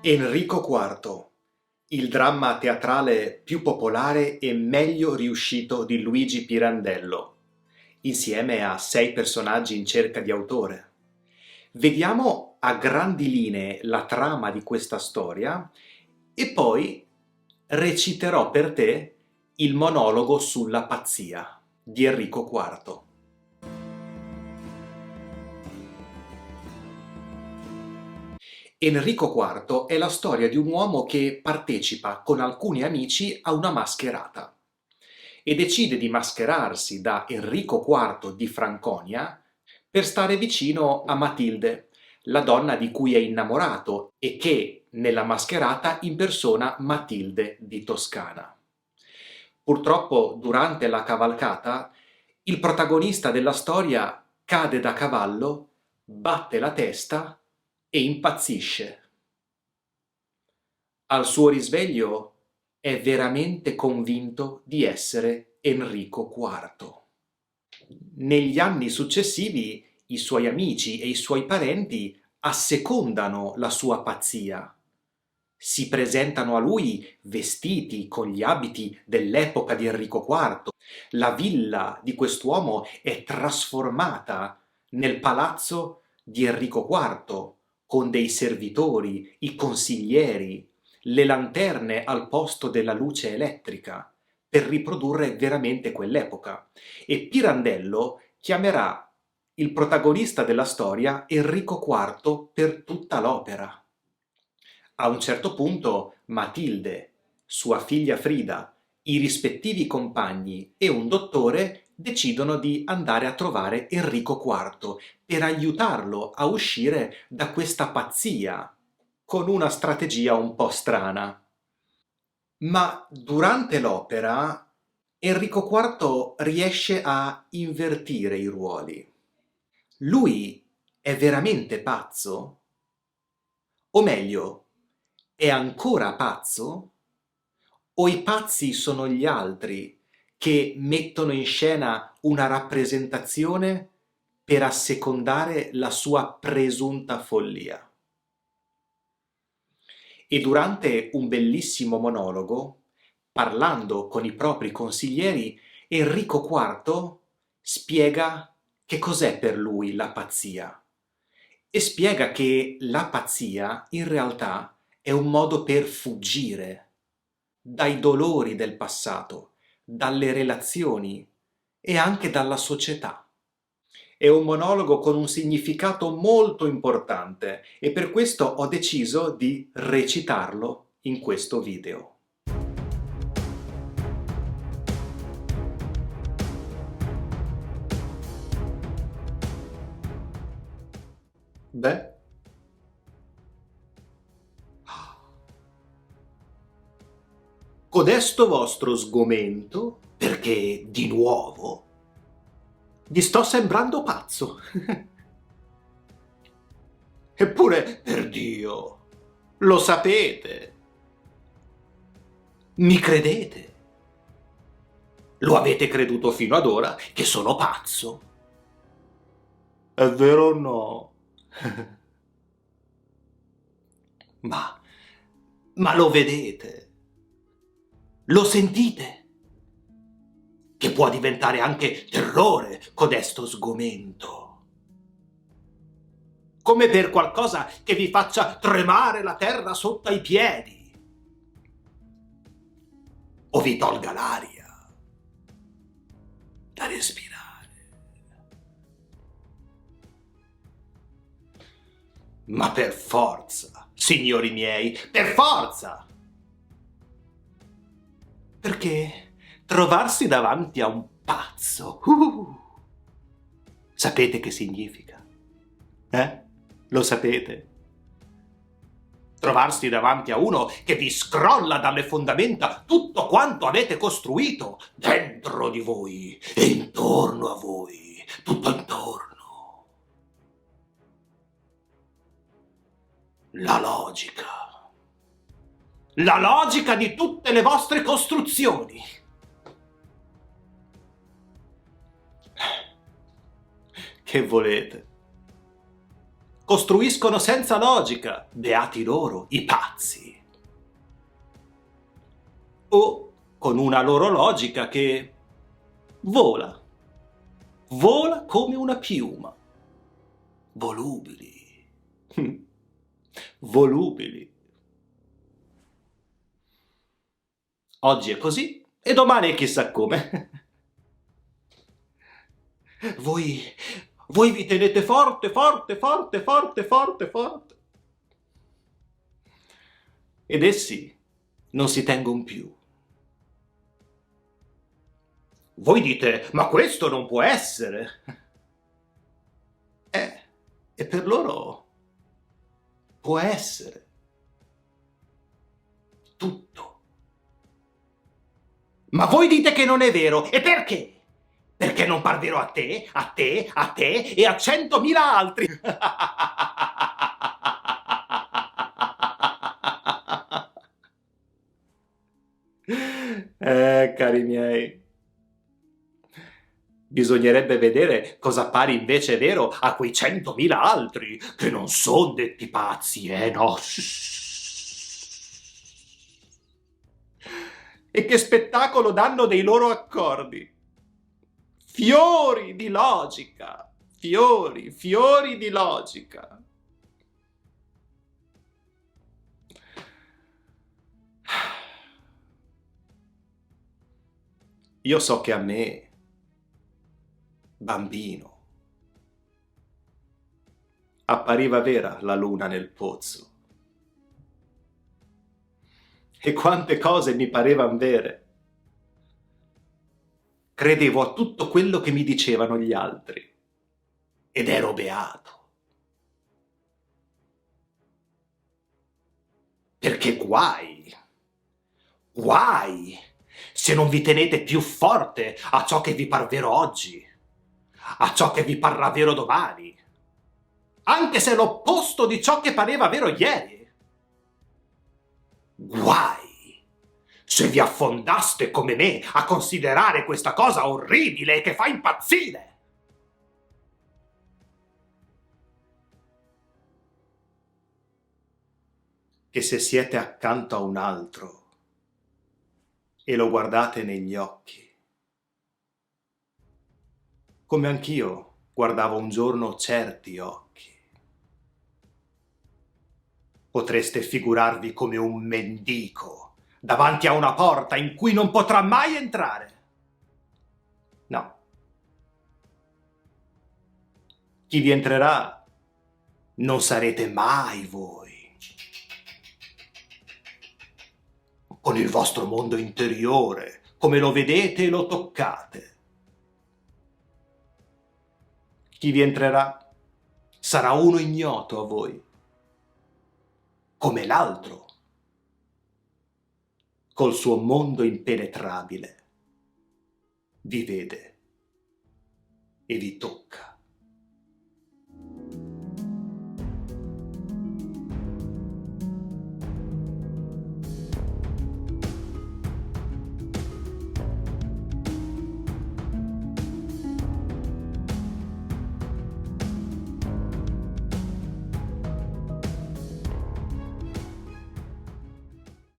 Enrico IV, il dramma teatrale più popolare e meglio riuscito di Luigi Pirandello, insieme a 6 personaggi in cerca di autore. Vediamo a grandi linee la trama di questa storia e poi reciterò per te il monologo sulla pazzia di Enrico IV. Enrico IV è la storia di un uomo che partecipa con alcuni amici a una mascherata e decide di mascherarsi da Enrico IV di Franconia per stare vicino a Matilde, la donna di cui è innamorato e che nella mascherata impersona Matilde di Toscana. Purtroppo, durante la cavalcata, il protagonista della storia cade da cavallo, batte la testa e impazzisce. Al suo risveglio è veramente convinto di essere Enrico IV. Negli anni successivi i suoi amici e i suoi parenti assecondano la sua pazzia. Si presentano a lui vestiti con gli abiti dell'epoca di Enrico IV. La villa di quest'uomo è trasformata nel palazzo di Enrico IV, con dei servitori, i consiglieri, le lanterne al posto della luce elettrica, per riprodurre veramente quell'epoca. E Pirandello chiamerà il protagonista della storia Enrico IV per tutta l'opera. A un certo punto Matilde, sua figlia Frida, i rispettivi compagni e un dottore decidono di andare a trovare Enrico IV per aiutarlo a uscire da questa pazzia, con una strategia un po' strana. Ma durante l'opera Enrico IV riesce a invertire i ruoli. Lui è veramente pazzo? O meglio, è ancora pazzo? O i pazzi sono gli altri che mettono in scena una rappresentazione per assecondare la sua presunta follia? E durante un bellissimo monologo, parlando con i propri consiglieri, Enrico IV spiega che cos'è per lui la pazzia e spiega che la pazzia in realtà è un modo per fuggire dai dolori del passato, dalle relazioni e anche dalla società. È un monologo con un significato molto importante e per questo ho deciso di recitarlo in questo video. Beh, codesto vostro sgomento, perché di nuovo vi sto sembrando pazzo. Eppure, per Dio, lo sapete. Mi credete? Lo avete creduto fino ad ora che sono pazzo? È vero o no? Ma lo vedete? Lo sentite? Che può diventare anche terrore codesto sgomento. Come per qualcosa che vi faccia tremare la terra sotto ai piedi. O vi tolga l'aria da respirare. Ma per forza, signori miei, per forza! Perché trovarsi davanti a un pazzo, sapete che significa? Lo sapete? Trovarsi davanti a uno che vi scrolla dalle fondamenta tutto quanto avete costruito dentro di voi e intorno a voi, tutto intorno. La logica di tutte le vostre costruzioni. Che volete? Costruiscono senza logica, beati loro, i pazzi. O con una loro logica che vola come una piuma. Volubili. Volubili. Oggi è così e domani chissà come. Voi vi tenete forte, forte, forte, forte, forte, forte. Ed essi non si tengono più. Voi dite, ma questo non può essere. E per loro può essere tutto. Ma voi dite che non è vero, e perché? Perché non par vero a te, a te, a te e a 100.000 altri. Cari miei, bisognerebbe vedere cosa pare invece vero a quei 100.000 altri, che non son detti pazzi, no? E che spettacolo danno dei loro accordi. Fiori di logica, fiori, fiori di logica. Io so che a me, bambino, appariva vera la luna nel pozzo. E quante cose mi parevan vere. Credevo a tutto quello che mi dicevano gli altri. Ed ero beato. Perché guai, se non vi tenete più forte a ciò che vi par vero oggi, a ciò che vi parrà vero domani, anche se è l'opposto di ciò che pareva vero ieri. Guai se vi affondaste come me a considerare questa cosa orribile e che fa impazzire. Che se siete accanto a un altro e lo guardate negli occhi, come anch'io guardavo un giorno certi occhi, potreste figurarvi come un mendico davanti a una porta in cui non potrà mai entrare. No. Chi vi entrerà non sarete mai voi. Con il vostro mondo interiore, come lo vedete e lo toccate. Chi vi entrerà sarà uno ignoto a voi, come l'altro, col suo mondo impenetrabile, vi vede e vi tocca.